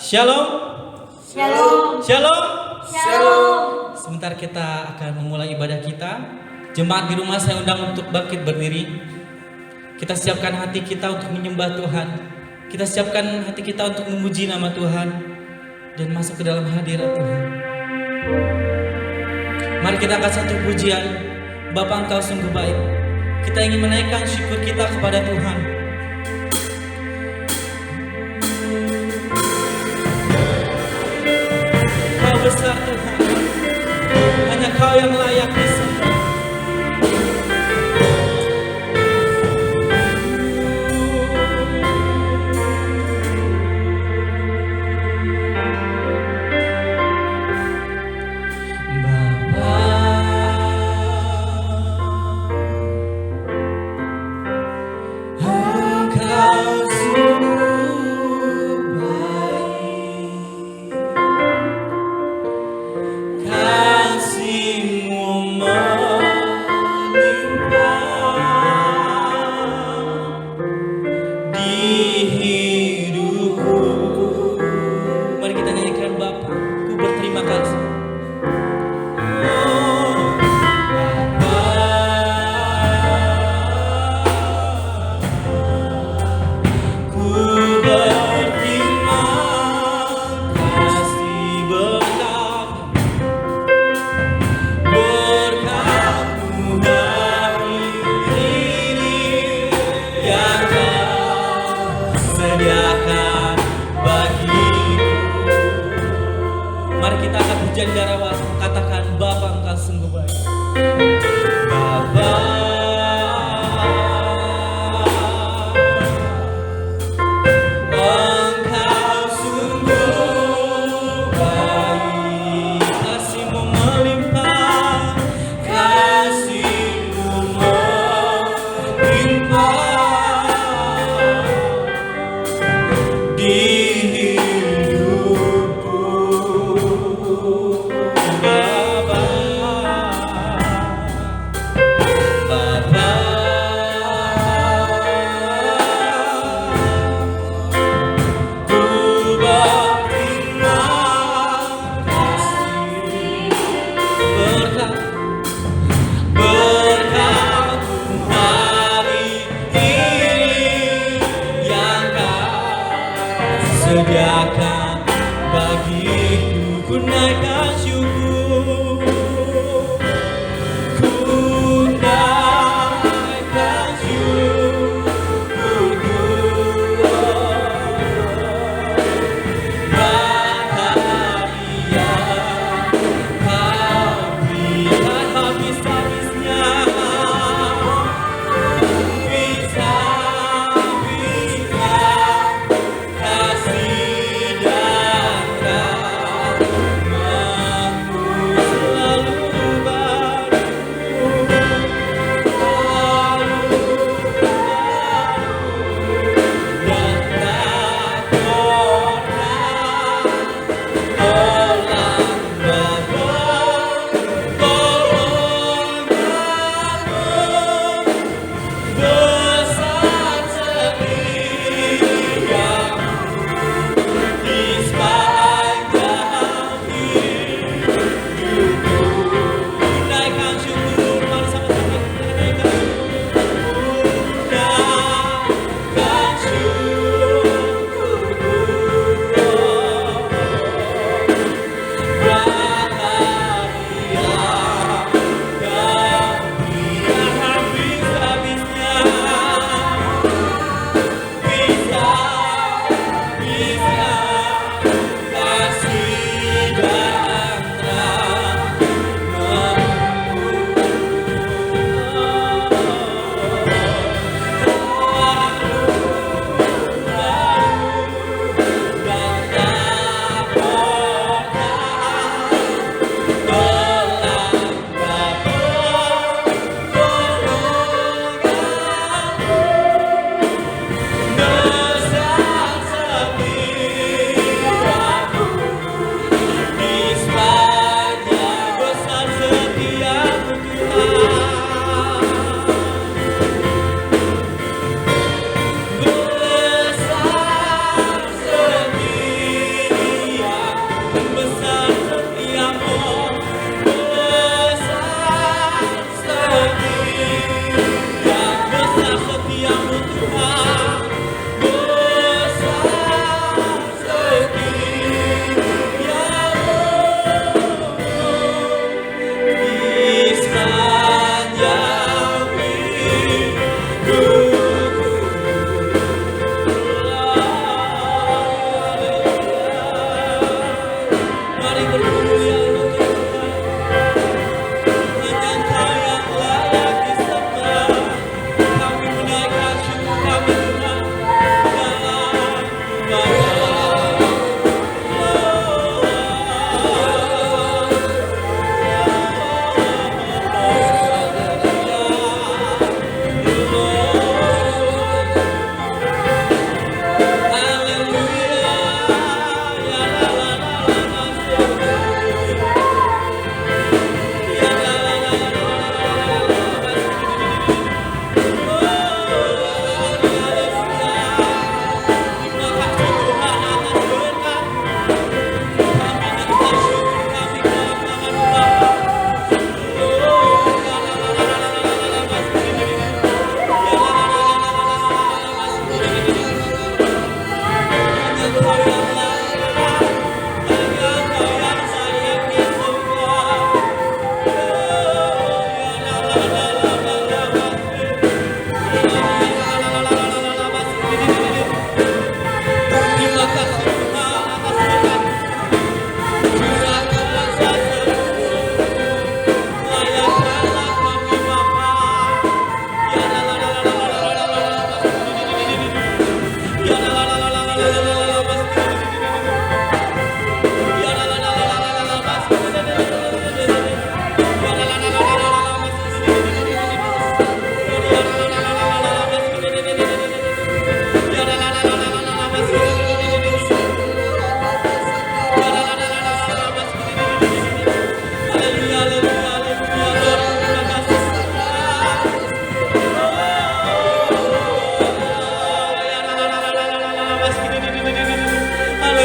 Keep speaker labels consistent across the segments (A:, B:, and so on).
A: Shalom.
B: Shalom.
A: Shalom.
B: Shalom.
A: Sebentar kita akan memulai ibadah kita. Jemaat di rumah saya undang untuk bangkit berdiri. Kita siapkan hati kita untuk menyembah Tuhan. Kita siapkan hati kita untuk memuji nama Tuhan dan masuk ke dalam hadirat Tuhan. Mari kita angkat satu pujian. Bapa, Engkau sungguh baik. Kita ingin menaikkan syukur kita kepada Tuhan. Kau besar Tuhan, hanya Kau yang layak disembah. Katakan, Bapa, Engkau sungguh baik. Bapa, Engkau sungguh baik. Kasih-Mu melimpah, Kasih-Mu melimpah di sediakan bagiku, ku naikkan syukur, ku naikkan syukurku. Bahagia Kau berikan habis-habisnya. Kasih dan rahmat-Mu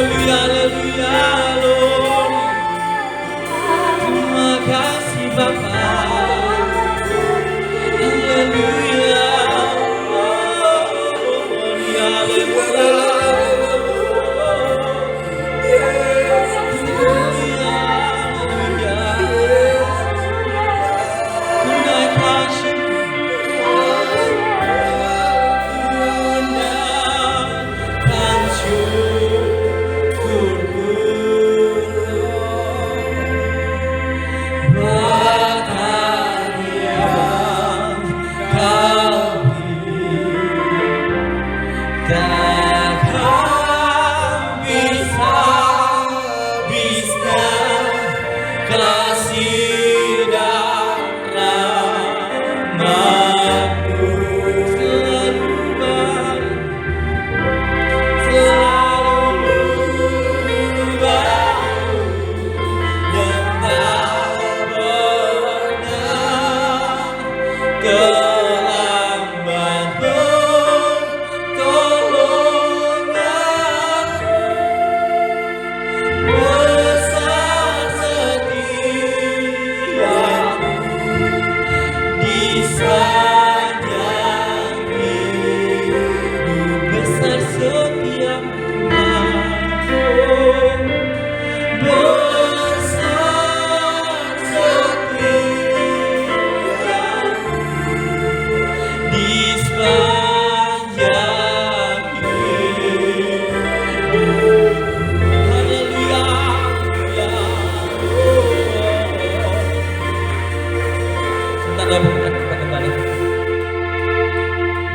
A: Haleluya, haleluya, Lord. Terima kasih Bapa. Haleluya.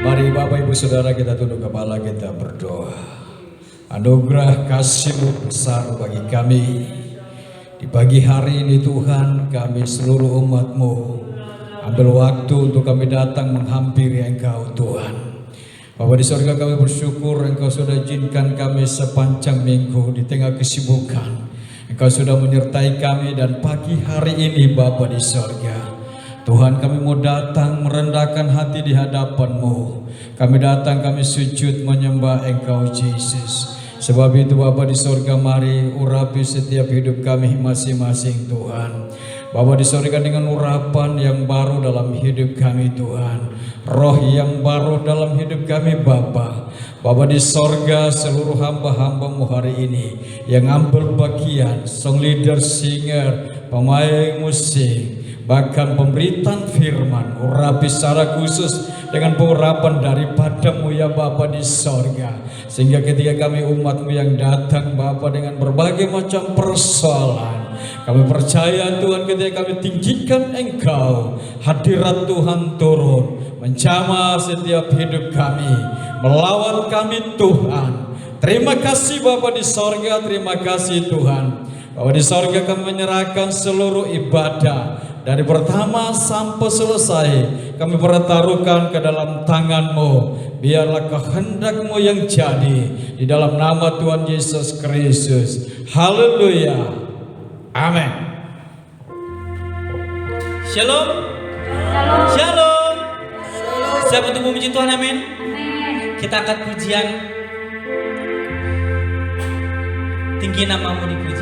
C: Mari Bapak Ibu Saudara kita tunduk kepala, kita berdoa. Anugerah kasih-Mu besar bagi kami. Di pagi hari ini Tuhan, kami seluruh umat-Mu ambil waktu untuk kami datang menghampiri Engkau Tuhan. Bapa di sorga, kami bersyukur Engkau sudah izinkan kami sepanjang minggu di tengah kesibukan. Engkau sudah menyertai kami dan pagi hari ini Bapa di sorga, Tuhan, kami mau datang merendahkan hati di hadapan-Mu. Kami datang, kami sujud menyembah Engkau Yesus. Sebab itu Bapa di sorga, mari urapi setiap hidup kami masing-masing Tuhan. Bapa di sorga, dengan urapan yang baru dalam hidup kami Tuhan, roh yang baru dalam hidup kami Bapa. Bapa di sorga, seluruh hamba-hamba-Mu hari ini yang ambil bagian, song leader, singer, pemain musik, bahkan pemberitaan firman, urapi secara khusus dengan pengurapan daripada-Mu ya Bapa di sorga. Sehingga ketika kami umat-Mu yang datang Bapa dengan berbagai macam persoalan, kami percaya Tuhan ketika kami tinggikan Engkau, hadirat Tuhan turun menjamah setiap hidup kami, melawan kami Tuhan. Terima kasih Bapa di sorga, terima kasih Tuhan. Bapa di sorga, kami menyerahkan seluruh ibadah dari pertama sampai selesai, kami pertaruhkan ke dalam tangan-Mu. Biarlah kehendak-Mu yang jadi, di dalam nama Tuhan Yesus Kristus. Haleluya. Amin.
A: Shalom. Shalom. Siapa untuk memuji Tuhan? Amin. Kita angkat pujian. Tinggi nama-Mu dipuji.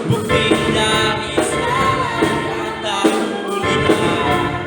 D: Bukti dari salah yang tak kulihat.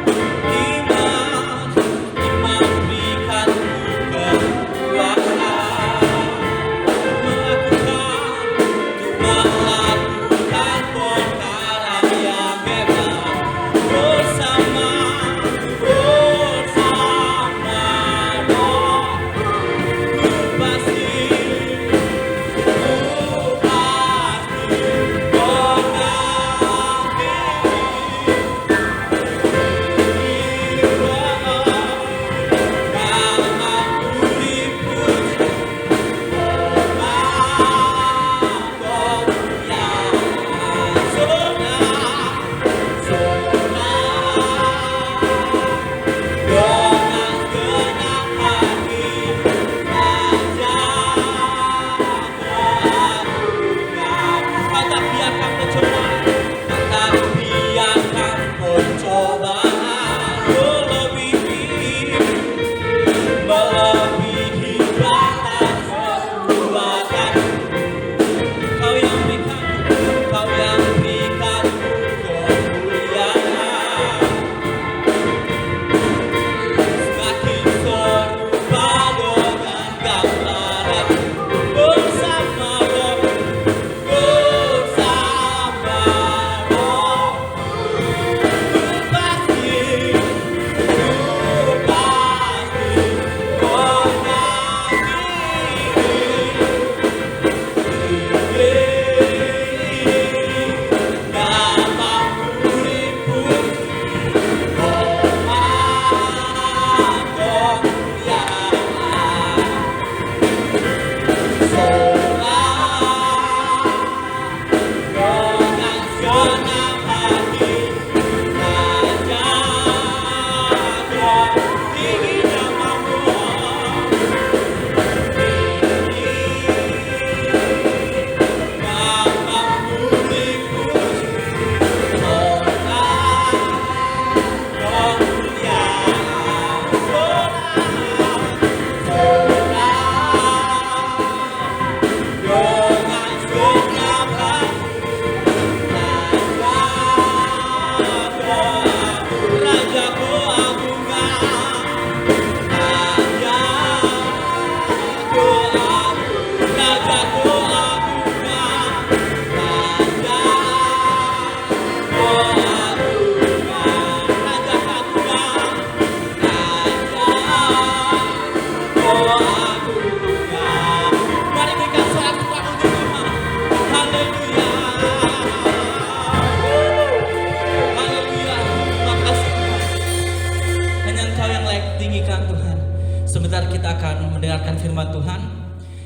A: Sebentar kita akan mendengarkan firman Tuhan.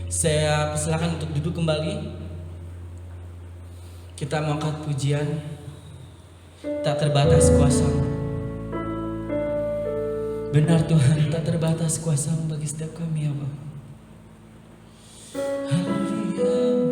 A: Saya persilakan untuk duduk kembali. Kita mengangkat pujian. Tak terbatas kuasa-Mu. Benar Tuhan, tak terbatas kuasa-Mu bagi setiap kami ya Bapa. Haleluya.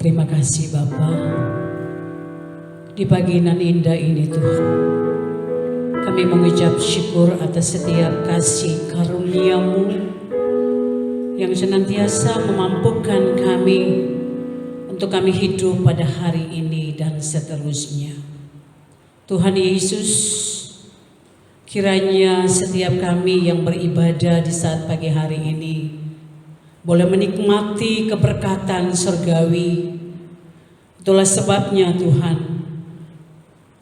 B: Terima kasih Bapa. Di pagi nan indah ini Tuhan, kami mengucap syukur atas setiap kasih karunia-Mu yang senantiasa memampukan kami untuk kami hidup pada hari ini dan seterusnya. Tuhan Yesus, kiranya setiap kami yang beribadah di saat pagi hari ini boleh menikmati keberkatan surgawi. Itulah sebabnya Tuhan,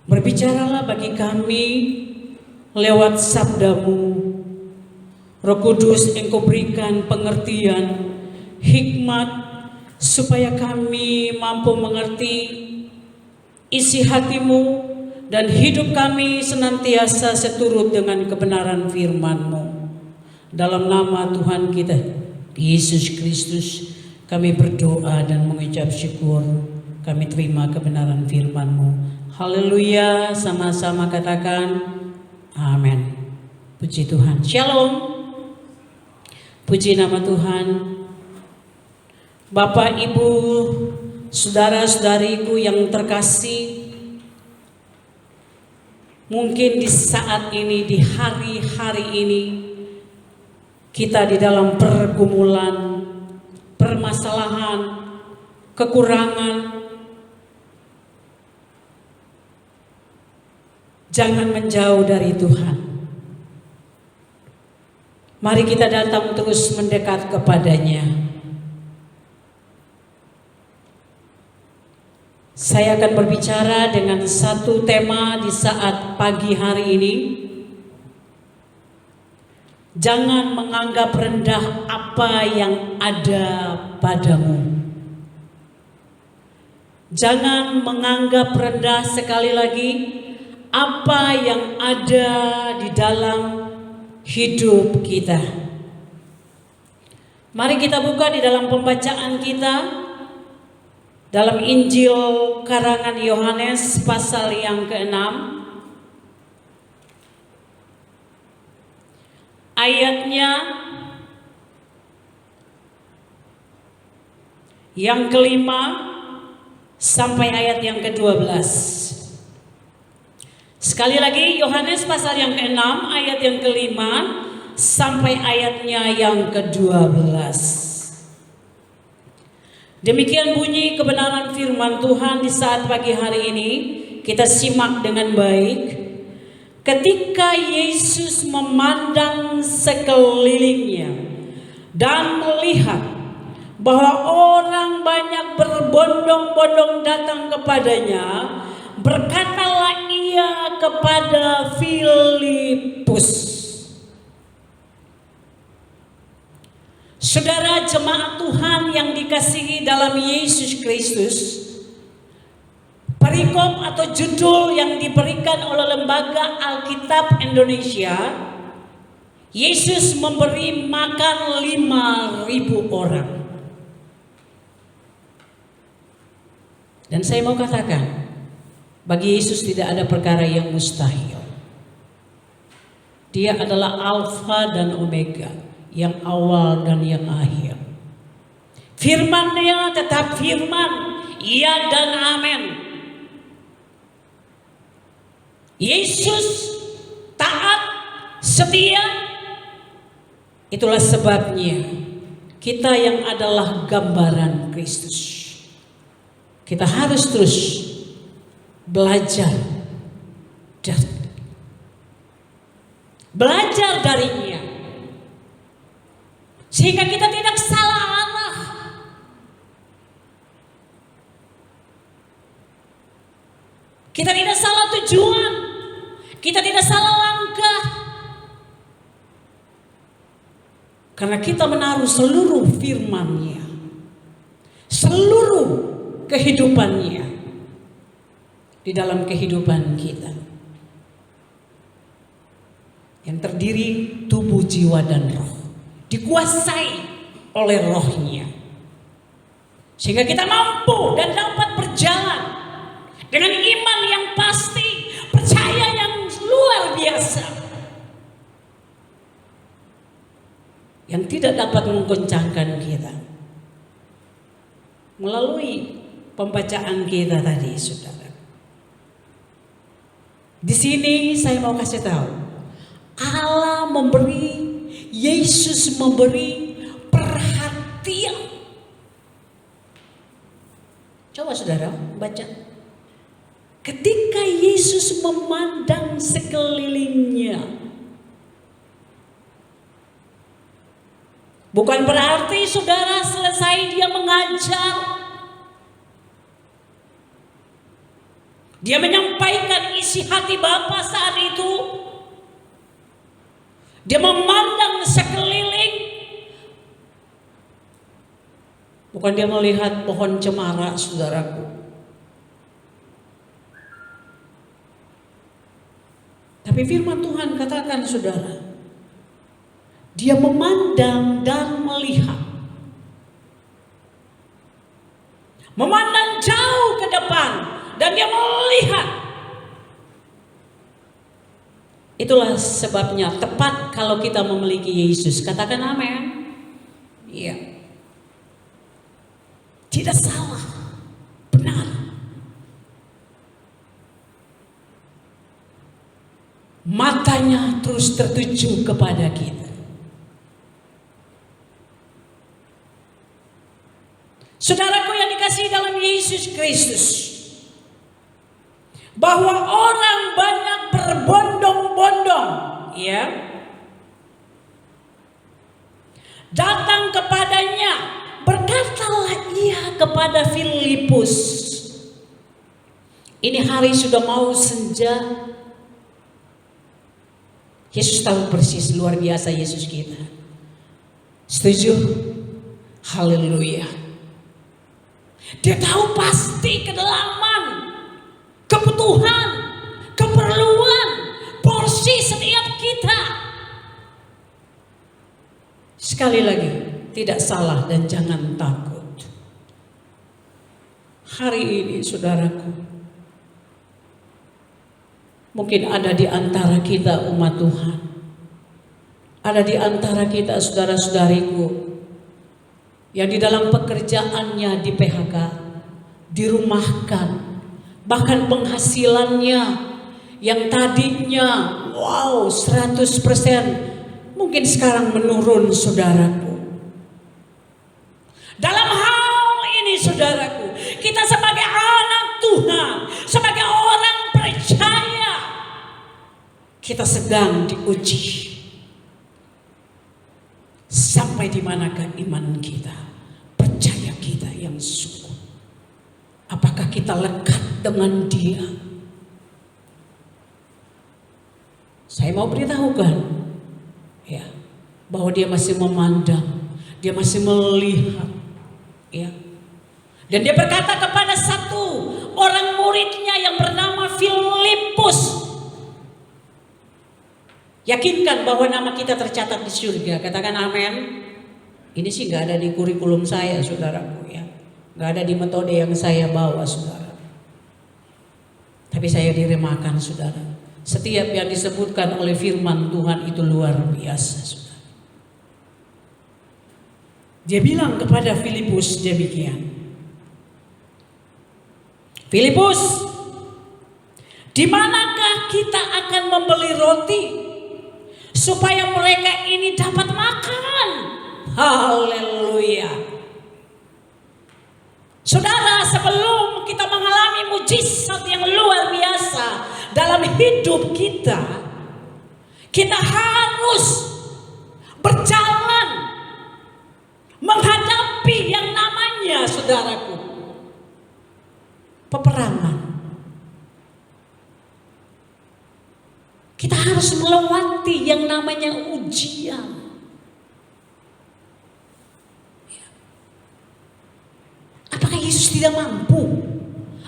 B: berbicaralah bagi kami lewat sabda-Mu. Roh Kudus, Engkau berikan pengertian, hikmat, supaya kami mampu mengerti isi hati-Mu dan hidup kami senantiasa seturut dengan kebenaran firman-Mu. Dalam nama Tuhan kita Yesus Kristus kami berdoa dan mengucap syukur. Kami terima kebenaran firman-Mu. Haleluya, sama-sama katakan amin. Puji Tuhan. Shalom. Puji nama Tuhan. Bapak, Ibu, saudara-saudariku yang terkasih, mungkin di saat ini, di hari-hari ini, kita di dalam pergumulan, permasalahan, kekurangan. Jangan menjauh dari Tuhan. Mari kita datang terus mendekat kepadanya. Saya akan berbicara dengan satu tema di saat pagi hari ini. Jangan menganggap rendah apa yang ada padamu. Jangan menganggap rendah, sekali lagi, apa yang ada di dalam hidup kita. Mari kita buka di dalam pembacaan kita dalam Injil karangan Yohanes pasal yang ke-6 ayatnya yang ke-5 sampai ayat yang ke-12. Sekali lagi, Yohanes pasal yang ke-6 ayat yang ke-5 sampai ayatnya yang ke-12. Demikian bunyi kebenaran firman Tuhan di saat pagi hari ini. Kita simak dengan baik. Ketika Yesus memandang sekelilingnya dan melihat bahwa orang banyak berbondong-bondong datang kepadanya, berkatalah ia kepada Filipus, saudara jemaat Tuhan yang dikasihi dalam Yesus Kristus, perikop atau judul yang diberikan oleh Lembaga Alkitab Indonesia, Yesus memberi makan 5.000 orang. Dan saya mau katakan, bagi Yesus tidak ada perkara yang mustahil. Dia adalah Alfa dan Omega, yang awal dan yang akhir. Firman-Nya tetap firman, iya dan amin. Yesus taat, setia. Itulah sebabnya kita yang adalah gambaran Kristus, kita harus terus belajar darinya, sehingga kita tidak salah arah. Kita tidak salah tujuan, kita tidak salah langkah, karena kita menaruh seluruh firman-Nya, seluruh kehidupannya di dalam kehidupan kita, yang terdiri tubuh, jiwa, dan roh, dikuasai oleh rohnya, sehingga kita mampu dan dapat berjalan dengan iman yang pasti, percaya yang luar biasa, yang tidak dapat menggoncangkan kita. Melalui pembacaan kita tadi, saudara, di sini saya mau kasih tahu, Allah memberi, Yesus memberi perhatian Coba saudara baca. Ketika Yesus memandang sekelilingnya, bukan berarti saudara selesai dia mengajar, dia menyampaikan isi hati Bapa saat itu, dia memandang sekeliling, bukan dia melihat pohon cemara saudaraku. Tapi firman Tuhan katakan saudara, dia memandang dan melihat. Memandang jauh ke depan dan dia melihat. Itulah sebabnya tepat kalau kita memiliki Yesus. Katakan amin. Iya. Tidak salah. Benar. Matanya terus tertuju kepada kita. Saudaraku yang dikasihi dalam Yesus Kristus, bahwa orang banyak berbondong-bondong, ya, datang kepadanya, berkatalah ia kepada Filipus. Ini hari sudah mau senja. Yesus tahu persis, luar biasa Yesus kita. Setuju? Haleluya. Dia tahu pasti kedalaman, kebutuhan, keperluan, porsi setiap kita. Sekali lagi, tidak salah dan jangan takut. Hari ini saudaraku, mungkin ada di antara kita umat Tuhan, ada di antara kita saudara-saudariku yang di dalam pekerjaannya di PHK, dirumahkan, bahkan penghasilannya yang tadinya 100% mungkin sekarang menurun saudaraku. Dalam hal ini saudaraku, kita sebagai anak Tuhan, sebagai orang percaya, kita sedang diuji. Sampai di manakah iman kita, percaya kita yang sungguh? Apakah kita lekat dengan Dia? Saya mau beritahukan, ya, bahwa Dia masih memandang, Dia masih melihat, ya. Dan Dia berkata kepada satu orang muridnya yang bernama Filipus, yakinkan bahwa nama kita tercatat di surga. Katakan amin. Ini sih gak ada di kurikulum saya saudaraku, ya. Gak ada di metode yang saya bawa saudara. Tapi saya diremakan saudara. Setiap yang disebutkan oleh firman Tuhan itu luar biasa saudara. Dia bilang kepada Filipus demikian. Filipus, di manakah kita akan membeli roti supaya mereka ini dapat makan? Haleluya. Saudara, sebelum kita mengalami mujizat yang luar biasa dalam hidup kita, kita harus berjalan menghadapi yang namanya, saudaraku, peperangan. Kita harus melewati yang namanya ujian. Apakah Yesus tidak mampu?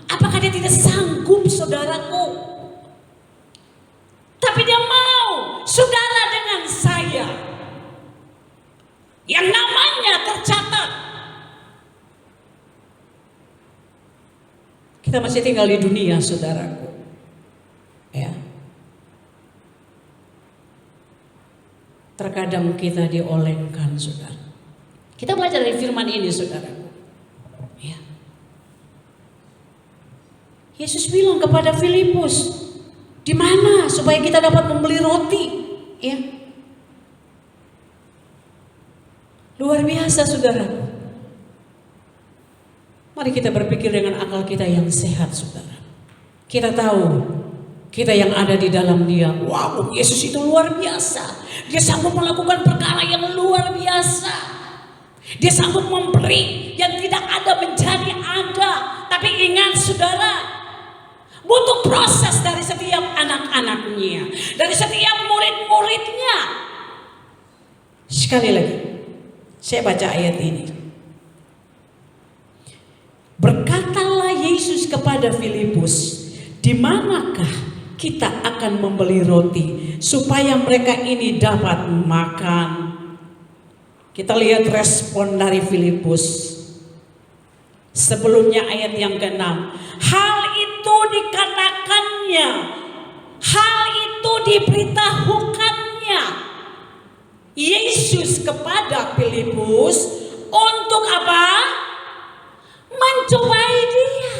B: Apakah Dia tidak sanggup saudaraku? Tapi Dia mau saudara dengan saya yang namanya tercatat. Kita masih tinggal di dunia saudaraku, ya. Terkadang kita diolengkan saudara. Kita belajar dari firman ini saudaraku, ya. Yesus bilang kepada Filipus, di mana supaya kita dapat membeli roti, ya. Luar biasa saudaraku. Mari kita berpikir dengan akal kita yang sehat, saudara. Kita tahu, kita yang ada di dalam Dia, wow, Yesus itu luar biasa. Dia sanggup melakukan perkara yang luar biasa. Dia sanggup memberi yang tidak ada menjadi ada. Tapi ingat saudara, butuh proses dari setiap anak-anaknya, dari setiap murid-muridnya. Sekali lagi, saya baca ayat ini. Berkatalah Yesus kepada Filipus, di manakah kita akan membeli roti supaya mereka ini dapat makan? Kita lihat respon dari Filipus. Sebelumnya ayat yang ke-6. Hal itu dikatakannya, hal itu diberitahukannya Yesus kepada Filipus untuk apa? Mencobai dia.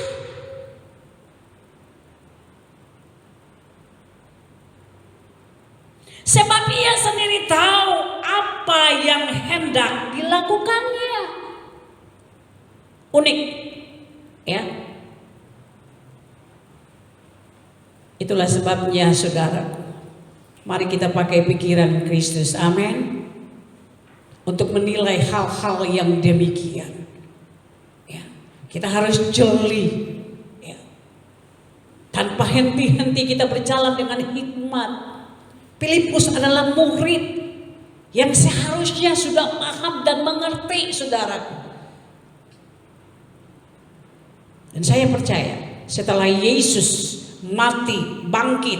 B: Sebab ia sendiri tahu apa yang hendak dilakukannya. Unik, ya. Itulah sebabnya saudaraku, mari kita pakai pikiran Kristus, amin, untuk menilai hal-hal yang demikian. Ya, kita harus jeli, ya. Tanpa henti-henti kita berjalan dengan hikmat. Filipus adalah murid yang seharusnya sudah paham dan mengerti, saudaraku. Dan saya percaya setelah Yesus mati, bangkit,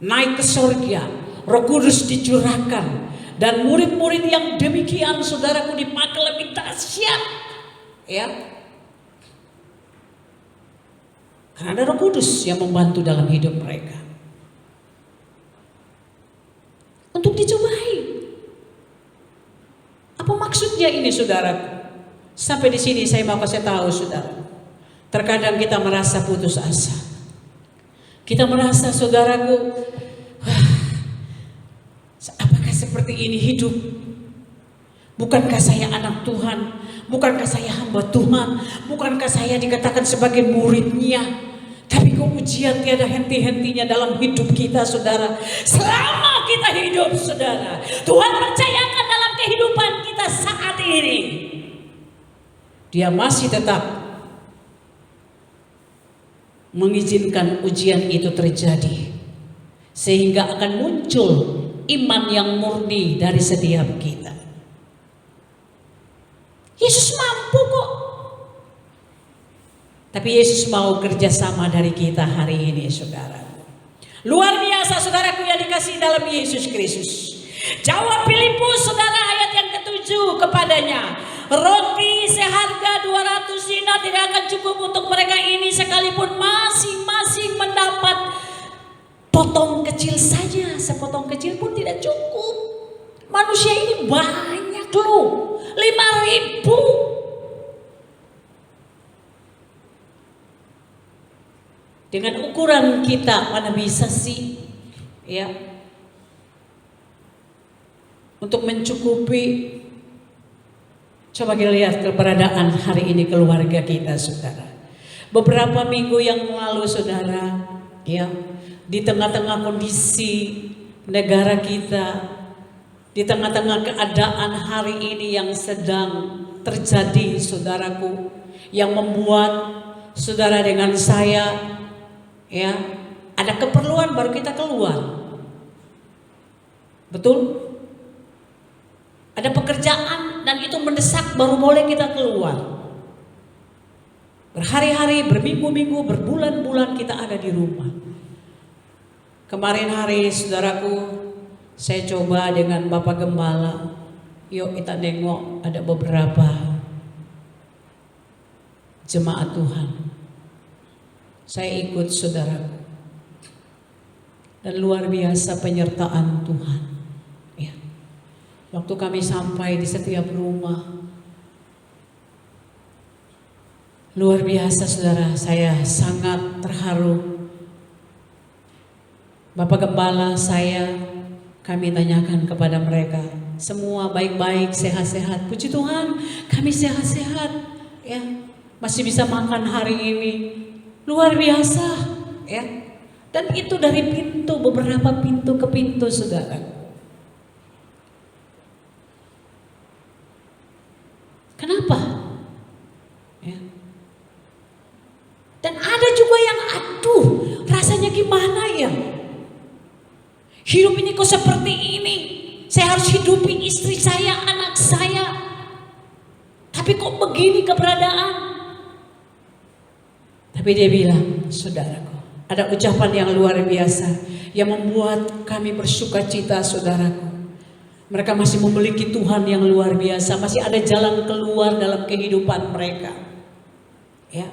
B: naik ke surga, Roh Kudus dicurahkan, dan murid-murid yang demikian, saudaraku, dipakai lebih dahsyat, ya. Karena ada Roh Kudus yang membantu dalam hidup mereka untuk dicobai. Apa maksudnya ini, saudaraku? Sampai di sini saya mau kasih tahu, saudara. Terkadang kita merasa putus asa. Kita merasa, saudaraku, apakah seperti ini hidup? Bukankah saya anak Tuhan? Bukankah saya hamba Tuhan? Bukankah saya dikatakan sebagai muridnya? Tapi kok ujian tiada henti-hentinya dalam hidup kita, saudara. Selama kita hidup, saudara, Tuhan percayakan dalam kehidupan kita saat ini, Dia masih tetap mengizinkan ujian itu terjadi, sehingga akan muncul iman yang murni dari setiap kita. Yesus mampu kok. Tapi Yesus mau kerjasama dari kita hari ini, saudara. Luar biasa, saudaraku yang dikasihi dalam Yesus Kristus. Jawab Filipus, saudara, ayat yang ke-7 kepadanya. Roti seharga 200 dinar tidak akan cukup untuk mereka ini, sekalipun masing-masing mendapat potong kecil saja. Sepotong kecil pun tidak cukup. Manusia ini banyak loh, 5.000. Dengan ukuran kita mana bisa sih, ya, untuk mencukupi. Coba kita lihat keberadaan hari ini keluarga kita, saudara. Beberapa minggu yang lalu, saudara, ya, di tengah-tengah kondisi negara kita, di tengah-tengah keadaan hari ini yang sedang terjadi, saudaraku, yang membuat saudara dengan saya, ya, ada keperluan baru kita keluar. Betul? Ada pekerjaan dan itu mendesak baru boleh kita keluar. Berhari-hari, berminggu-minggu, berbulan-bulan kita ada di rumah. Kemarin hari, saudaraku, saya coba dengan Bapak Gembala. Yuk kita nengok, ada beberapa jemaat Tuhan. Saya ikut, saudaraku. Dan luar biasa penyertaan Tuhan. Waktu kami sampai di setiap rumah, luar biasa, saudara, saya sangat terharu. Bapak Gembala saya, kami tanyakan kepada mereka, semua baik-baik, sehat-sehat. Puji Tuhan, kami sehat-sehat, ya. masih bisa makan hari ini. Luar biasa, ya. Dan itu dari pintu, beberapa pintu ke pintu, saudara. Kenapa? Ya. Dan ada juga yang aduh, rasanya gimana ya? Hidup ini kok seperti ini? Saya harus hidupi istri saya, anak saya. Tapi kok begini keberadaan? Tapi dia bilang, saudaraku, ada ucapan yang luar biasa yang membuat kami bersuka cita, saudaraku. Mereka masih memiliki Tuhan yang luar biasa, masih ada jalan keluar dalam kehidupan mereka. Ya.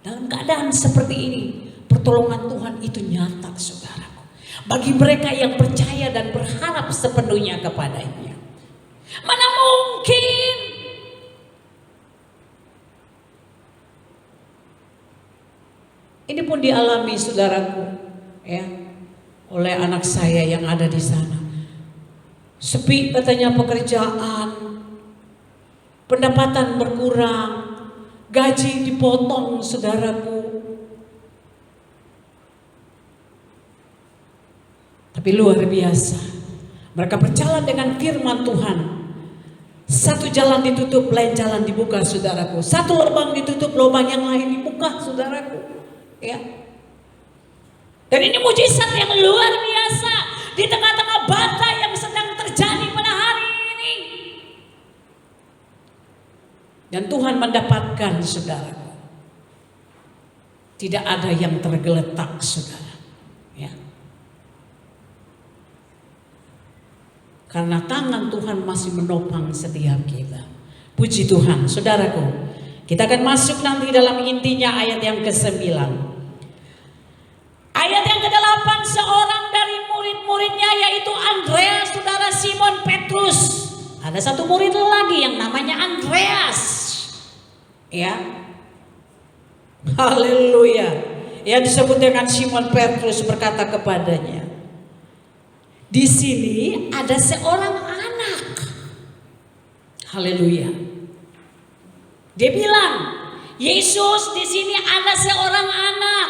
B: Dalam keadaan seperti ini, pertolongan Tuhan itu nyata, saudaraku. Bagi mereka yang percaya dan berharap sepenuhnya kepadanya. Mana mungkin? Ini pun dialami, saudaraku, ya, oleh anak saya yang ada di sana. Sepi katanya pekerjaan, pendapatan berkurang, gaji dipotong, saudaraku. Tapi luar biasa, mereka berjalan dengan firman Tuhan. Satu jalan ditutup, lain jalan dibuka, saudaraku. Satu lubang ditutup, lubang yang lain dibuka, saudaraku. Ya. Dan ini mujizat yang luar biasa di tengah-tengah badai yang sedang terjadi pada hari ini. Dan Tuhan mendapatkan, saudara, tidak ada yang tergeletak, saudara. Ya. Karena tangan Tuhan masih menopang setiap kita. Puji Tuhan, saudaraku. Kita akan masuk nanti dalam intinya ayat yang ke-9. Ayat yang ke-8, seorang dari murid-muridnya yaitu Andreas, saudara, Simon Petrus. Ada satu murid lagi yang namanya Andreas. Ya. Haleluya. Yang disebut dengan Simon Petrus berkata kepadanya, di sini ada seorang anak. Haleluya. Dia bilang, Yesus, di sini ada seorang anak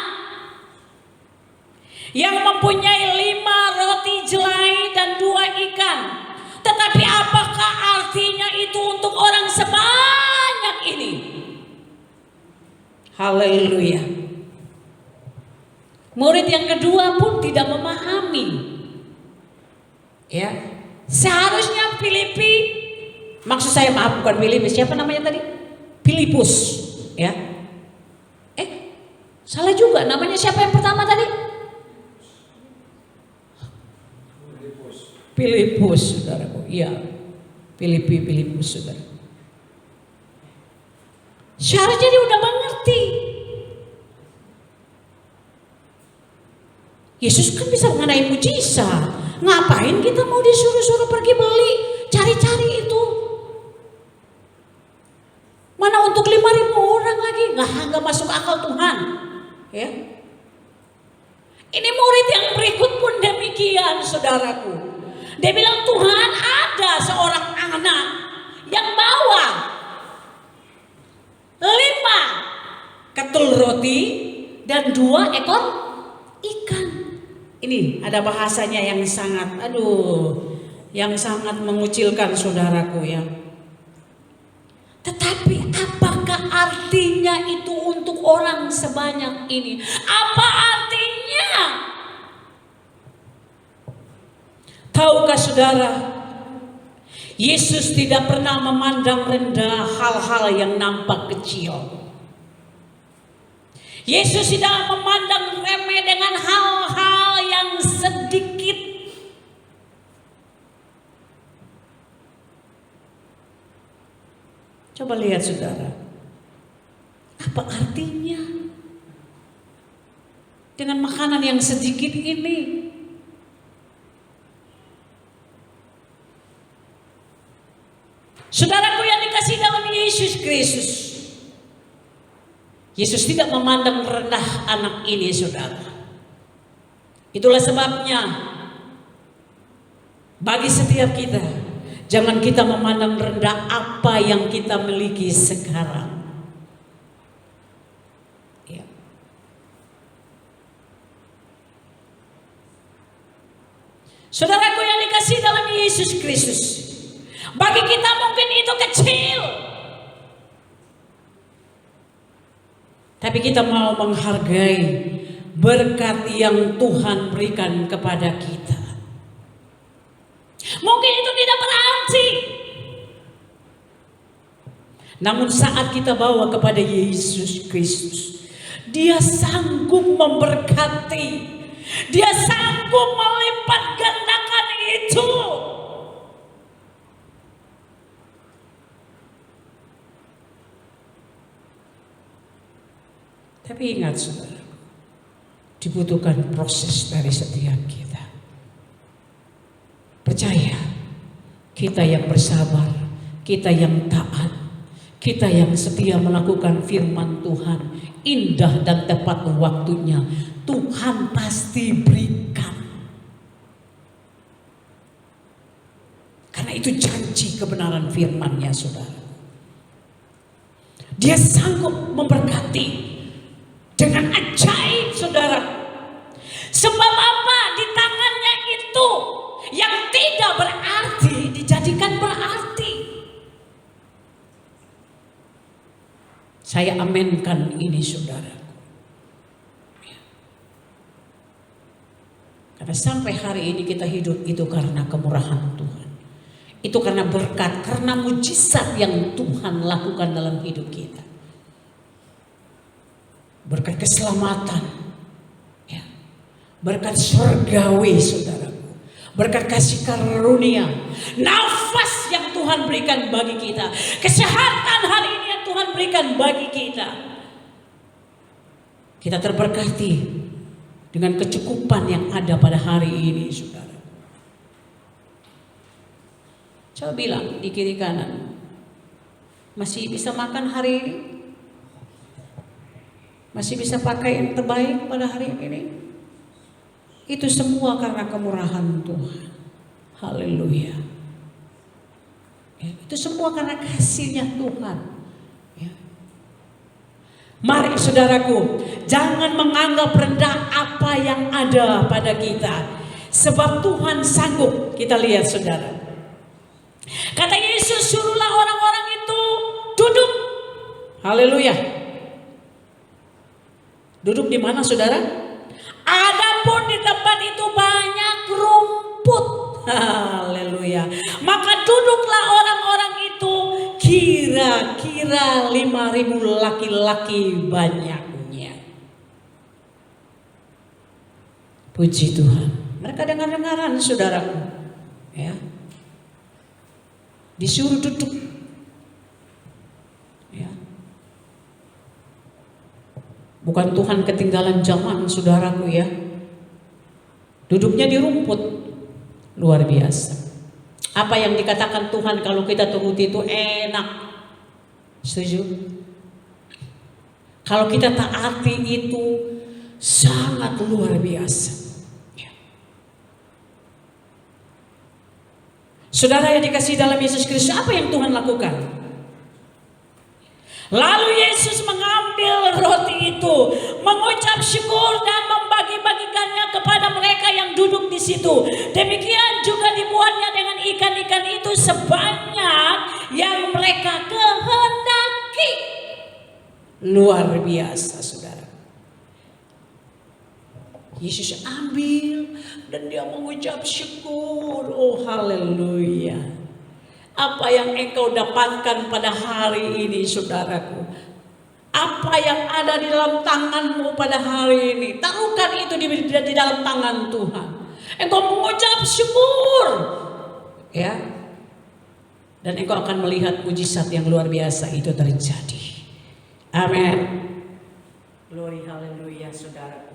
B: yang mempunyai 5 roti jelai dan 2 ikan. Tetapi apakah artinya itu untuk orang sebanyak ini? Haleluya. Murid yang kedua pun tidak memahami. Ya, seharusnya Filipi, maksud saya maaf bukan Filipi, siapa namanya tadi? Filipus, ya. Salah juga, namanya siapa yang pertama tadi? Filipus, saudaraku. Iya, Filipus, saudara. Seharusnya dia udah mengerti. Yesus kan bisa mengenai mujizat. Ngapain kita mau disuruh-suruh pergi beli, cari-cari itu? Mana untuk 5.000 orang lagi? Nggak masuk akal Tuhan. Ya. Ini murid yang berikut pun demikian, saudaraku. Dia bilang, Tuhan, ada seorang anak yang bawa 5 ketul roti dan 2 ekor ikan. Ini ada bahasanya yang sangat, yang sangat mengucilkan, saudaraku, ya. Tetapi apakah artinya itu untuk orang sebanyak ini? Apa artinya? Tahukah saudara, Yesus tidak pernah memandang rendah hal-hal yang nampak kecil. Yesus tidak memandang remeh dengan hal-hal yang sedikit. Coba lihat, saudara, apa artinya dengan makanan yang sedikit ini? Saudaraku yang dikasihi dalam Yesus Kristus, Yesus tidak memandang rendah anak ini, saudara. Itulah sebabnya bagi setiap kita, jangan kita memandang rendah apa yang kita miliki sekarang. Saudaraku yang dikasihi dalam Yesus Kristus, bagi kita mungkin itu kecil, tapi kita mau menghargai berkat yang Tuhan berikan kepada kita. Mungkin itu tidak berarti, namun saat kita bawa kepada Yesus Kristus, Dia sanggup memberkati, Dia sanggup melipat gandakan itu. Tapi ingat saudara, dibutuhkan proses dari setiap kita. Percaya, kita yang bersabar, kita yang taat, kita yang setia melakukan firman Tuhan, indah dan tepat waktunya, Tuhan pasti berikan. Karena itu janji kebenaran firman-Nya, saudara. Dia sanggup memberkati dengan ajaib, saudara. Sebab apa? Di tangannya itu yang tidak berarti dijadikan berarti. Saya amenkan ini, saudara. Karena sampai hari ini kita hidup itu karena kemurahan Tuhan. Itu karena berkat, karena mujizat yang Tuhan lakukan dalam hidup kita. Berkat keselamatan, ya. Berkat surgawi, saudaraku. Berkat kasih karunia, nafas yang Tuhan berikan bagi kita, kesehatan hari ini yang Tuhan berikan bagi kita. Kita terberkati dengan kecukupan yang ada pada hari ini, saudara. Coba bilang di kiri kanan, masih bisa makan hari ini? Masih bisa pakai yang terbaik pada hari ini? Itu semua karena kemurahan Tuhan. Haleluya. Ya, itu semua karena kasih-Nya Tuhan. Ya. Mari saudaraku, jangan menganggap rendah apa yang ada pada kita. Sebab Tuhan sanggup. Kita lihat saudara. Kata Yesus, suruhlah orang-orang itu duduk. Haleluya. Duduk di mana saudara? Adapun di tempat itu banyak rumput. Haleluya. Maka duduklah orang-orang itu, kira-kira 5.000 laki-laki banyaknya. Puji Tuhan. Mereka dengar-dengaran saudaraku. Ya. Disuruh duduk. Ya. Bukan Tuhan ketinggalan zaman, saudaraku ya. Duduknya di rumput. Luar biasa. Apa yang dikatakan Tuhan kalau kita turuti itu enak. Setuju? Kalau kita taati itu sangat luar biasa. Saudara yang dikasihi dalam Yesus Kristus, apa yang Tuhan lakukan? Lalu Yesus mengambil roti itu, mengucap syukur dan membagi-bagikannya kepada mereka yang duduk di situ. Demikian juga dibuatnya dengan ikan-ikan itu sebanyak yang mereka kehendaki. Luar biasa, saudara. Yesus ambil dan dia mengucap syukur. Oh haleluya. Apa yang engkau dapatkan pada hari ini saudaraku? Apa yang ada di dalam tanganmu pada hari ini? Taruhkan itu di dalam tangan Tuhan. Engkau mengucap syukur. Ya. Dan engkau akan melihat mujizat yang luar biasa itu terjadi. Amin. Glory haleluya saudaraku.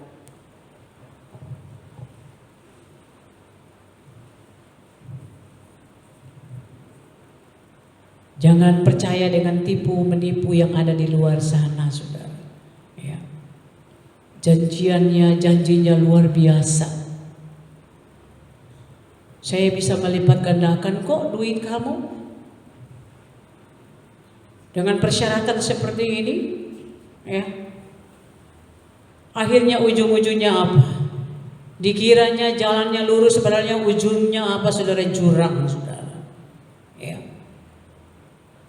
B: Jangan percaya dengan tipu menipu yang ada di luar sana, saudara. Ya. Janjinya luar biasa. Saya bisa melipat gandakan kok duit kamu. Dengan persyaratan seperti ini, ya. Akhirnya ujung-ujungnya apa? Dikiranya jalannya lurus, sebenarnya ujungnya apa saudara? Jurang saudara. Ya.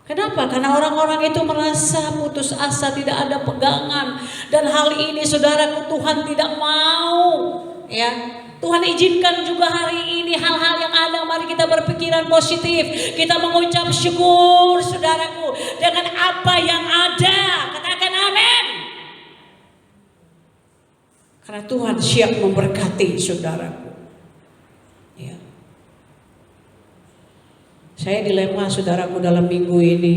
B: Kenapa? Karena orang-orang itu merasa putus asa, tidak ada pegangan. Dan hal ini saudaraku Tuhan tidak mau. Ya, Tuhan izinkan juga hari ini hal-hal yang ada. Mari kita berpikiran positif. Kita mengucap syukur saudaraku dengan apa yang ada. Katakan amin. Karena Tuhan siap memberkati saudaraku. Ya. Saya dilema saudaraku dalam minggu ini.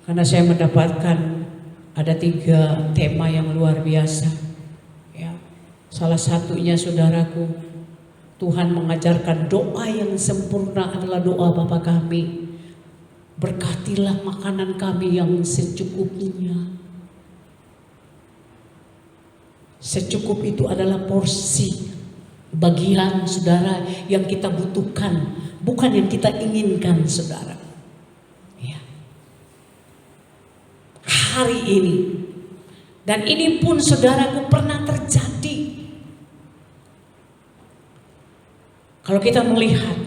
B: Karena saya mendapatkan ada 3 tema yang luar biasa. Ya. Salah satunya saudaraku, Tuhan mengajarkan doa yang sempurna adalah doa Bapa kami. Berkatilah makanan kami yang secukupnya. Secukup itu adalah porsi bagian saudara yang kita butuhkan, bukan yang kita inginkan saudara. Ya. Hari ini, dan ini pun saudaraku pernah terjadi. Kalau kita melihat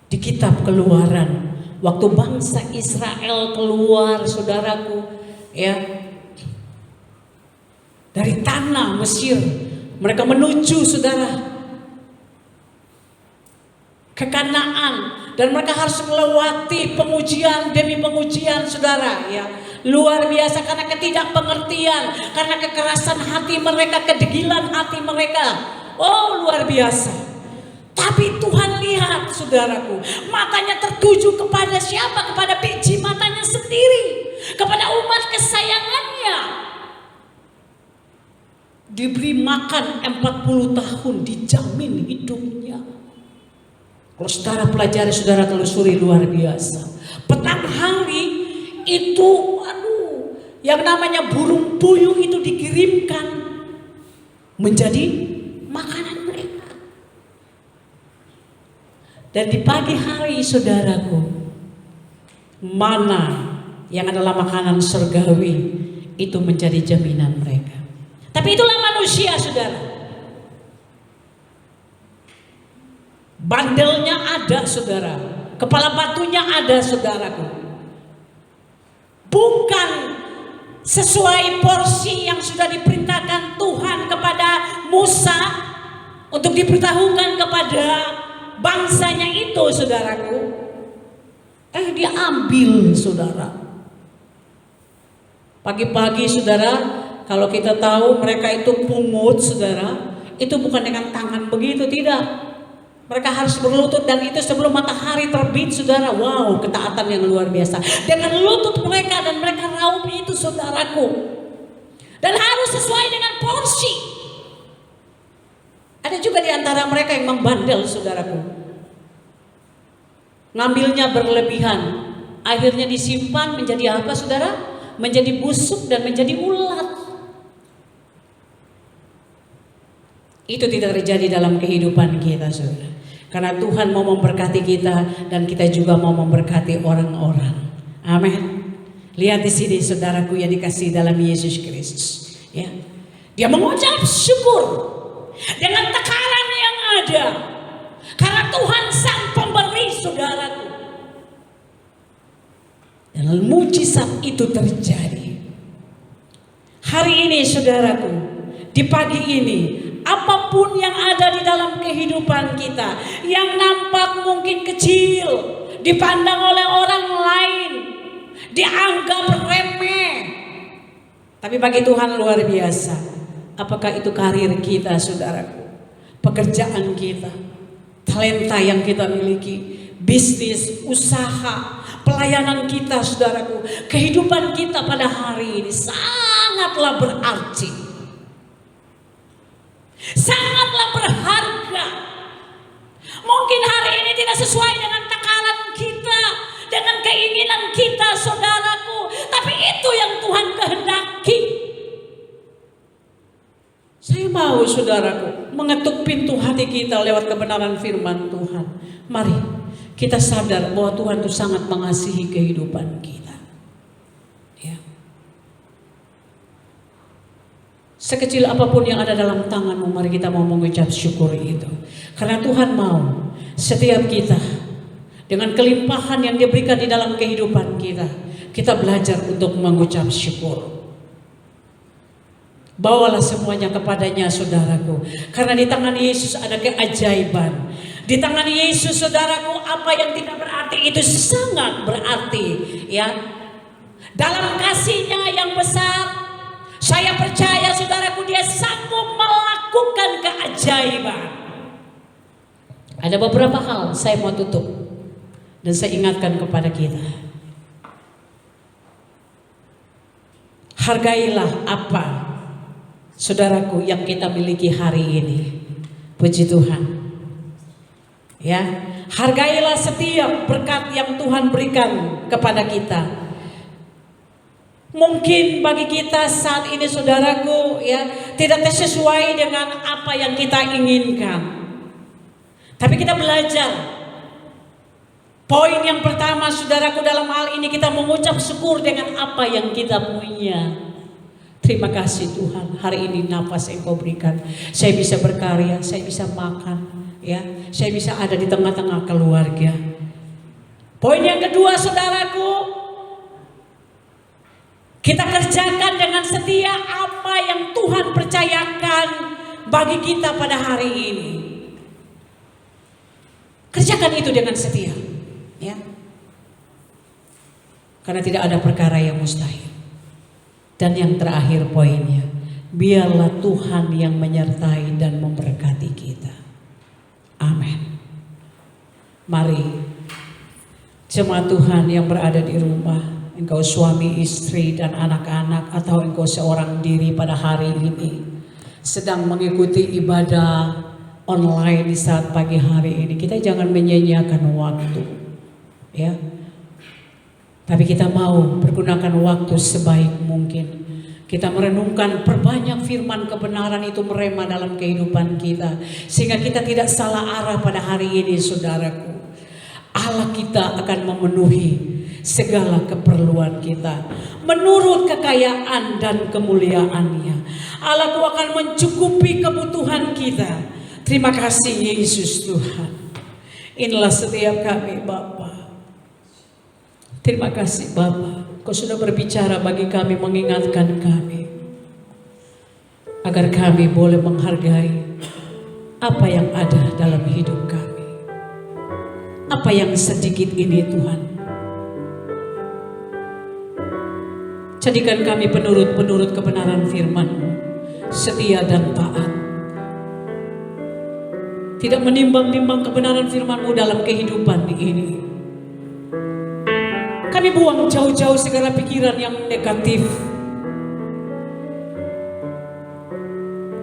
B: di kitab Keluaran, waktu bangsa Israel keluar saudaraku, ya, dari tanah Mesir, mereka menuju saudara ke Kanaan, dan mereka harus melewati pengujian demi pengujian saudara, ya. Luar biasa karena ketidakpengertian, karena kekerasan hati mereka, kedegilan hati mereka. Oh, luar biasa. Tapi Tuhan lihat saudaraku, matanya tertuju kepada siapa? Kepada biji matanya sendiri, kepada umat kesayangannya. Diberi makan 40 tahun, dijamin hidupnya. Kalau saudara pelajari, saudara telusuri, luar biasa. Petang hari itu, yang namanya burung puyuh itu dikirimkan menjadi makanan mereka. Dan di pagi hari saudaraku, mana yang adalah makanan surgawi itu menjadi jaminan mereka. Tapi itulah manusia saudara. Bandelnya ada saudara, kepala batunya ada saudaraku. Bukan sesuai porsi yang sudah diperintahkan Tuhan kepada Musa untuk diberitahukan kepada bangsanya itu saudaraku. Dia ambil saudara. Pagi-pagi saudara, kalau kita tahu mereka itu pungut saudara, itu bukan dengan tangan begitu, tidak. Mereka harus berlutut, dan itu sebelum matahari terbit saudara. Wow, ketaatan yang luar biasa. Dengan lutut mereka, dan mereka raup itu saudaraku. Dan harus sesuai dengan porsi. Ada juga di antara mereka yang membandel saudaraku. Ngambilnya berlebihan. Akhirnya disimpan menjadi apa saudara? Menjadi busuk dan menjadi ulat. Itu tidak terjadi dalam kehidupan kita saudara. Karena Tuhan mau memberkati kita, dan kita juga mau memberkati orang-orang. Amin. Lihat di sini saudaraku yang dikasihi dalam Yesus Kristus, ya. Dia mengucap syukur dengan tekanan yang ada. Karena Tuhan sang pemberi saudaraku. Dan mujizat itu terjadi. Hari ini saudaraku, di pagi ini, apapun yang ada di dalam kehidupan kita yang nampak mungkin kecil, dipandang oleh orang lain, dianggap remeh, tapi bagi Tuhan luar biasa. Apakah itu karir kita saudaraku, pekerjaan kita, talenta yang kita miliki, bisnis, usaha, pelayanan kita saudaraku, kehidupan kita pada hari ini sangatlah berarti. Sangatlah berharga. Mungkin hari ini tidak sesuai dengan takaran kita, dengan keinginan kita saudaraku, tapi itu yang Tuhan kehendaki. Saya mau saudaraku mengetuk pintu hati kita lewat kebenaran firman Tuhan. Mari kita sadar bahwa Tuhan itu sangat mengasihi kehidupan kita, ya. Sekecil apapun yang ada dalam tanganmu, mari kita mau mengucap syukur itu. Karena Tuhan mau setiap kita dengan kelimpahan yang diberikan di dalam kehidupan kita, kita belajar untuk mengucap syukur. Bawalah semuanya kepadanya, saudaraku. Karena di tangan Yesus ada keajaiban. Di tangan Yesus, saudaraku, apa yang tidak berarti itu sangat berarti, ya. Dalam kasih-Nya yang besar, saya percaya, saudaraku, Dia sanggup melakukan keajaiban. Ada beberapa hal saya mau tutup dan saya ingatkan kepada kita. Hargailah apa, saudaraku, yang kita miliki hari ini. Puji Tuhan. Ya, hargailah setiap berkat yang Tuhan berikan kepada kita. Mungkin bagi kita saat ini, saudaraku, ya, tidak sesuai dengan apa yang kita inginkan. Tapi kita belajar. Poin yang pertama, saudaraku, dalam hal ini kita mengucap syukur dengan apa yang kita punya. Terima kasih Tuhan, hari ini nafas Engkau berikan. Saya bisa berkarya, saya bisa makan, ya, saya bisa ada di tengah-tengah keluarga. Poin yang kedua, saudaraku, kita kerjakan dengan setia apa yang Tuhan percayakan bagi kita pada hari ini. Kerjakan itu dengan setia, ya. Karena tidak ada perkara yang mustahil. Dan yang terakhir poinnya, biarlah Tuhan yang menyertai dan memberkati kita. Amin. Mari jemaat Tuhan yang berada di rumah, engkau suami, istri, dan anak-anak, atau engkau seorang diri pada hari ini sedang mengikuti ibadah online di saat pagi hari ini, kita jangan menyia-nyiakan waktu, ya. Tapi kita mau pergunakan waktu sebaik mungkin. Kita merenungkan, perbanyak firman kebenaran itu merema dalam kehidupan kita, sehingga kita tidak salah arah pada hari ini, saudaraku. Allah kita akan memenuhi segala keperluan kita menurut kekayaan dan kemuliaan-Nya. Allah akan mencukupi kebutuhan kita. Terima kasih Yesus Tuhan. Inilah setiap kami, Bapa. Terima kasih Bapa, Kau sudah berbicara bagi kami, mengingatkan kami agar kami boleh menghargai apa yang ada dalam hidup kami. Apa yang sedikit ini Tuhan, jadikan kami penurut-penurut kebenaran firman-Mu, setia dan taat. Tidak menimbang-nimbang kebenaran firman-Mu dalam kehidupan ini. Kami buang jauh-jauh segala pikiran yang negatif.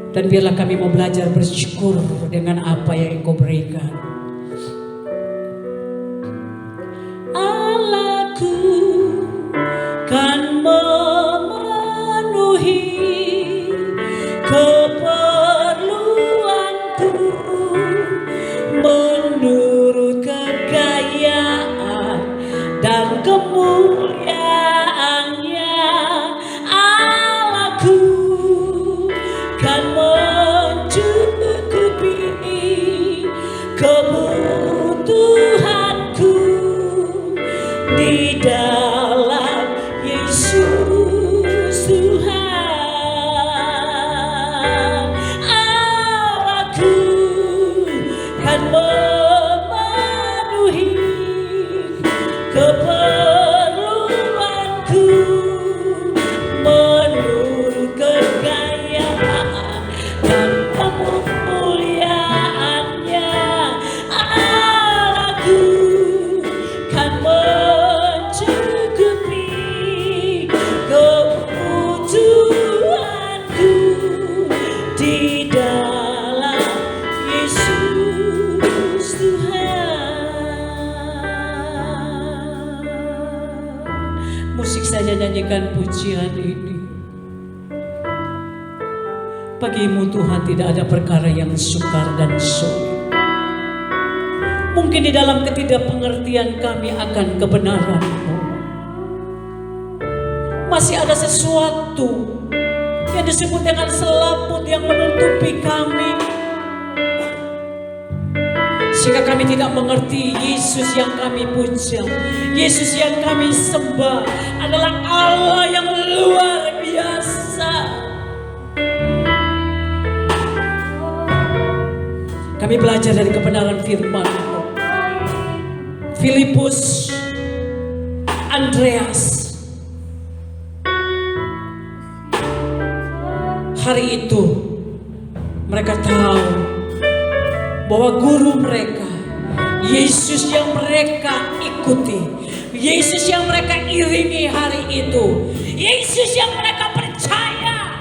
B: Dan biarlah kami mau belajar bersyukur dengan apa yang Engkau berikan. Allahku kan memenuhi keperluanku menurut kekayaan dan kemuliaan-Nya. Allahku kan mencukupi kebutuhanku di dalam Yesus Tuhan. Allahku kan memenuhi keperluanku menurut kekayaan dan kemuliaan-Nya. Allahku kan mencukupi kebutuhanku di dalam Yesus Tuhan. Musik saja nyanyikan pujian ini. Bagimu Tuhan tidak ada perkara yang sukar dan sulit. Mungkin di dalam ketidakpengertian kami akan kebenaran-Mu, masih ada sesuatu yang disebut dengan selaput yang menutupi kami, sehingga kami tidak mengerti Yesus yang kami puja, Yesus yang kami sembah adalah Allah yang luar biasa. Kami belajar dari kebenaran firman-Mu. Filipus, Andreas, hari itu mereka tahu bahwa guru mereka, Yesus yang mereka ikuti, Yesus yang mereka iringi hari itu, Yesus yang mereka percaya,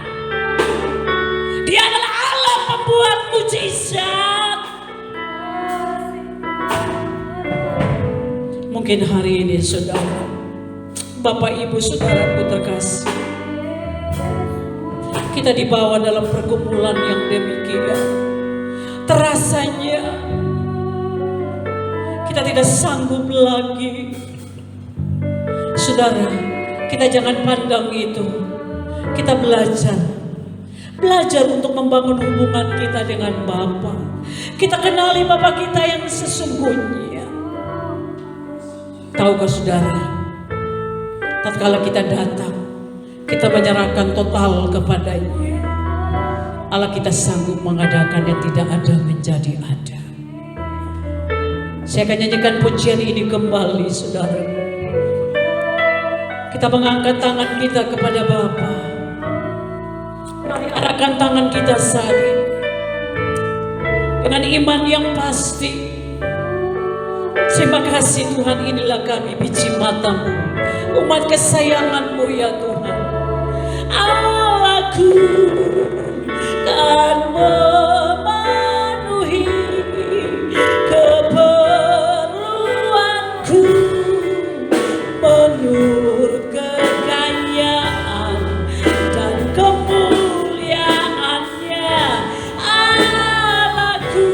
B: Dia adalah Allah pembuat mujizat. Mungkin hari ini saudara, Bapak Ibu saudaraku terkasih, kita dibawa dalam pergumulan yang demikian. Terasanya kita tidak sanggup lagi. Saudara, kita jangan pandang itu. Kita belajar untuk membangun hubungan kita dengan Bapa. Kita kenali Bapa kita yang sesungguhnya. Tahukah saudara, tatkala kita datang, kita menyerahkan total kepadanya, Allah kita sanggup mengadakan yang tidak ada menjadi ada. Saya akan nyanyikan pujian ini kembali saudara. Kita mengangkat tangan kita kepada Bapa. Mari arahkan tangan kita saat ini dengan iman yang pasti. Terima kasih Tuhan, inilah kami biji mata-Mu, umat kesayangan-Mu ya Tuhan. Allahku kan memenuhi keperluanku menurut kekayaan dan kemuliaannya. Allahku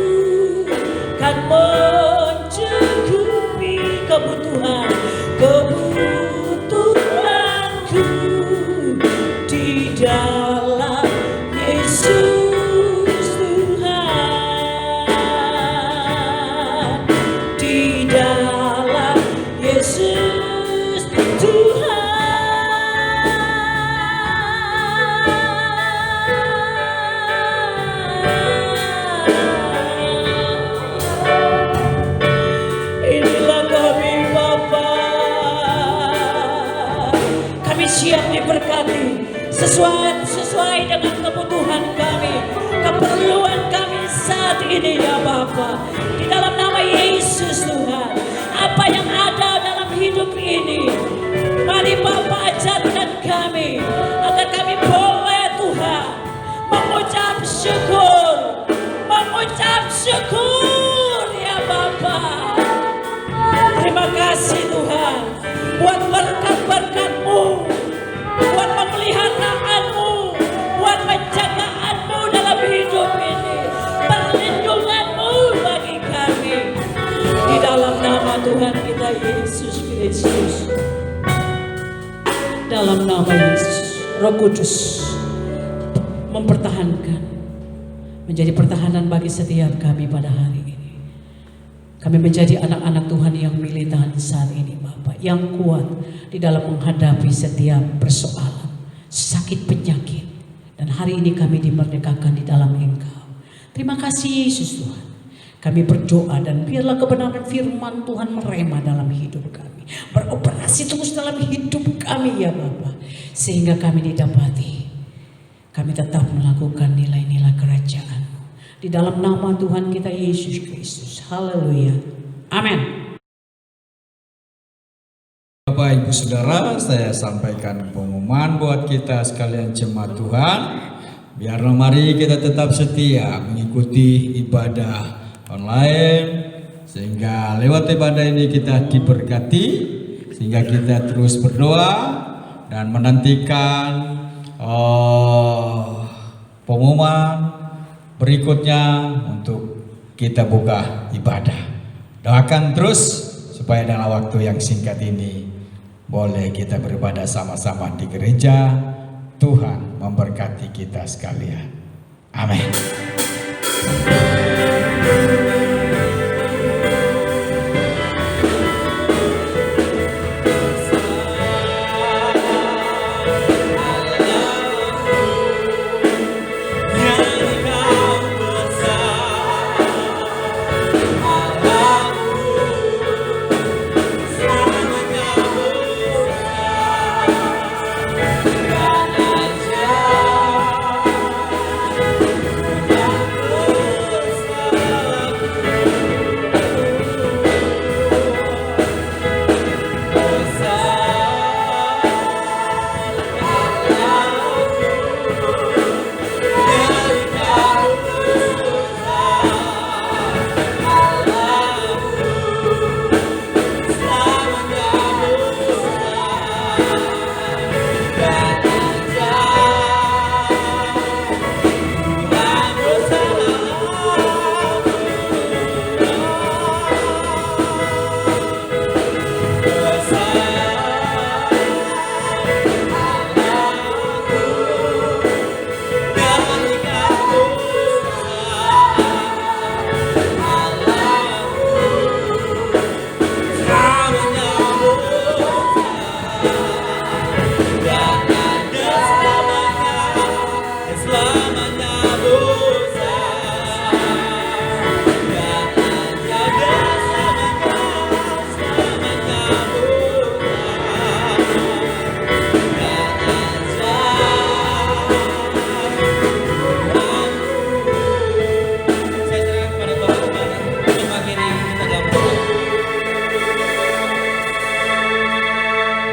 B: kan mencukupi kebutuhanku di dalam Yesus Tuhan, di dalam Yesus Tuhan. Inilah kami Bapa, kami siap diberkati sesuai dengan kebutuhan kami, keperluan kami saat ini ya Bapa. Di dalam nama Yesus Tuhan, apa yang ada dalam hidup ini, mari Bapa ajarkan kami, agar kami boleh Tuhan mengucap syukur ya Bapa. Terima kasih Tuhan buat berkat-berkat-Mu, buat pemeliharaan-Mu, buat penjagaan-Mu dalam hidup ini, perlindungan-Mu bagi kami. Di dalam nama Tuhan kita Yesus Kristus, dalam nama Yesus, Roh Kudus mempertahankan, menjadi pertahanan bagi setiap kami pada hari ini. Kami menjadi anak-anak Tuhan yang militan saat ini Bapak, yang kuat di dalam menghadapi setiap persoalan, sakit penyakit. Dan hari ini kami dimerdekakan di dalam Engkau. Terima kasih Yesus Tuhan. Kami berdoa dan biarlah kebenaran firman Tuhan merema dalam hidup kami, beroperasi terus dalam hidup kami ya Bapak, sehingga kami didapati kami tetap melakukan nilai-nilai kerajaan di dalam nama Tuhan kita Yesus Kristus. Haleluya. Amin.
C: Bapak Ibu Saudara, saya sampaikan pengumuman buat kita sekalian jemaat Tuhan. Biarlah mari kita tetap setia mengikuti ibadah online, sehingga lewat ibadah ini kita diberkati, sehingga kita terus berdoa dan menantikan pengumuman berikutnya untuk kita buka ibadah. Doakan terus supaya dalam waktu yang singkat ini boleh kita beribadah sama-sama di gereja Tuhan memberkati kita sekalian. Amin.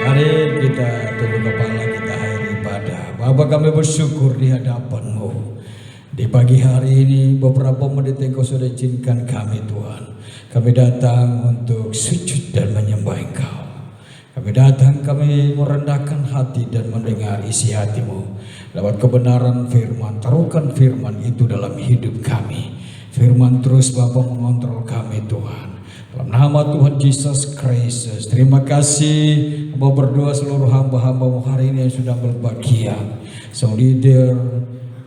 C: Mari kita tunduk kepala, kita akhiri ibadah. Bapa, kami bersyukur di hadapan-Mu. Di pagi hari ini beberapa menit Engkau sudah izinkan kami, Tuhan. Kami datang untuk sujud dan menyembah Engkau. Kami datang, kami merendahkan hati dan mendengar isi hati-Mu. Lewat kebenaran firman, taruhkan firman itu dalam hidup kami. Firman terus Bapa mengontrol kami, Tuhan. Dalam nama Tuhan Yesus Kristus, terima kasih. Hamba berdoa seluruh hamba-hamba-Mu hari ini yang sudah berbahagia. Sang leader,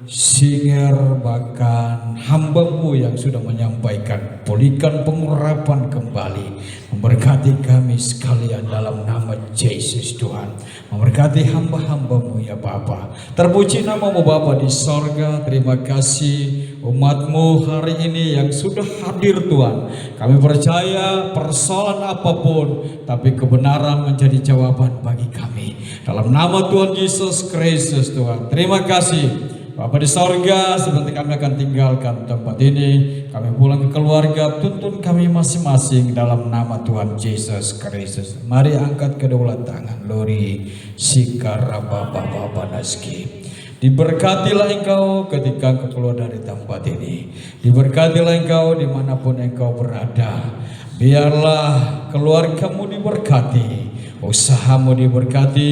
C: singer, bahkan hamba-Mu yang sudah menyampaikan, pulihkan pengurapan kembali. Memberkati kami sekalian dalam nama Yesus Tuhan. Memberkati hamba-hamba-Mu ya Bapa. Terpuji nama-Mu Bapa di sorga. Terima kasih umat-Mu hari ini yang sudah hadir Tuhan. Kami percaya persoalan apapun, tapi kebenaran menjadi jawaban bagi kami. Dalam nama Tuhan Yesus Kristus Tuhan. Terima kasih Bapa di sorga, sebentar kami akan tinggalkan tempat ini. Kami pulang ke keluarga, tuntun kami masing-masing dalam nama Tuhan Yesus Kristus. Mari angkat kedua tangan. Lori Sikarababa Naski. Diberkatilah engkau ketika engkau keluar dari tempat ini. Diberkatilah engkau dimanapun engkau berada. Biarlah keluargamu diberkati, usahamu diberkati,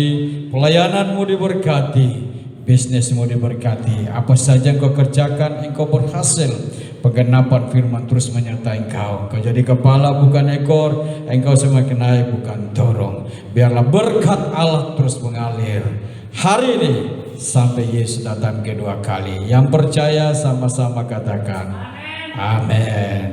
C: pelayananmu diberkati, bisnismu diberkati. Apa saja engkau kerjakan, engkau berhasil. Penggenapan firman terus menyertai engkau. Engkau jadi kepala bukan ekor, engkau semakin naik bukan turun. Biarlah berkat Allah terus mengalir hari ini sampai Yesus datang kedua kali. Yang percaya sama-sama katakan amin.